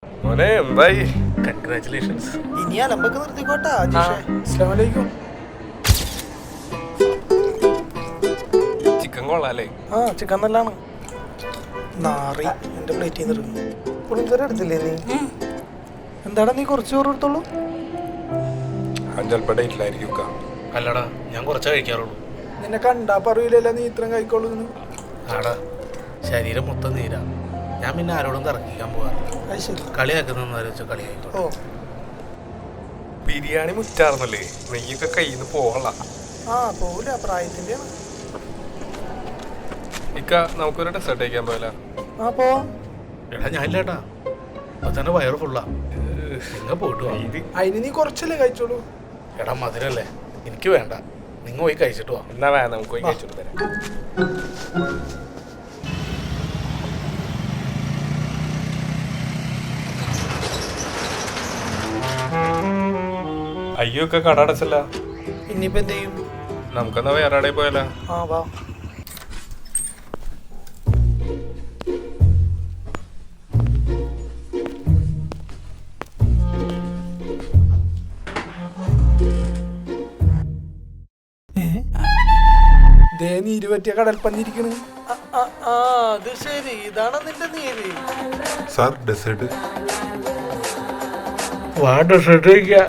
മോനെ എന്തായി? കൺഗ്രാറ്റുലേഷൻസ്. ഇനി അലമ്പൊക്കെ നിർത്തിക്കോട്ടാ. അസ്സലാമു അലൈക്കും. ചിക്കൻ കൊള്ളാല്ലേ? ആ ചിക്കൻ നല്ലാണ്. നാറി എൻ്റെ പ്ലേറ്റിൽ നിന്ന് പുളിങ്കറി എടുത്തില്ലേ നീ? എന്താടാ നീ കുറച്ച് ചോറ് എടുത്തോളൂ. ചിലപ്പോ ഡേറ്റിലായിരിക്കും. അല്ലടാ, ഞാൻ കുറച്ചേ കഴിക്കാറുള്ളൂ. നിന്നെ കണ്ടാ പറയൂലല്ലോ നീ ഇത്രയും കഴിക്കോളൂ. ആടാ, ശരീരം മൊത്തം നീരാ. ഞാൻ പിന്നെ ആരോടും തർക്കിക്കാൻ പോകാറില്ല. അത് ശരി. കളിയാക്കുന്ന വെച്ചാൽ കളി ആയിക്കോട്ടെ. ഓ ബിരിയാണി മുറ്റാർന്നല്ലേ? നെയ്യൊക്കെ കയ്യിൽ നിന്ന് പോകല. ആ പോവില്ല, പ്രായത്തിൻ്റെ. ഇക്ക നമുക്കൊരു ഡെസേർട്ട് കഴിക്കാൻ പോയല്ല? ആ പോ. എടാ ഞാൻ ഇല്ലേട്ടാ, അപ്പൊ തന്നെ വയറ് ഫുള്ളാ. നിങ്ങൾ പോയിട്ട് വാ. അതിന് നീ കുറച്ചല്ലേ കഴിച്ചോളൂ. എടാ മധുരല്ലേ, എനിക്ക് വേണ്ട. നിങ്ങൾ പോയി കഴിച്ചിട്ട് വാ. എന്നാ വേണം, നമുക്ക് പോയി കഴിച്ചോട്ട് തരാം. അയ്യോ ഒക്കെ കട അടച്ചല്ല. ഇനിയിപ്പോ എന്ത് ചെയ്യും? നമുക്കെന്നാ വേറെ എവിടെ പോയാലോ? ആ വാ. നീ ഇരുപറ്റിയ കടൽ പന്നിരിക്കണ്. അത് ശരി, ഇതാണ് നിന്റെ നീര്. Sir desert. വാ ഡെസേർട്ട് കഴിക്കാം.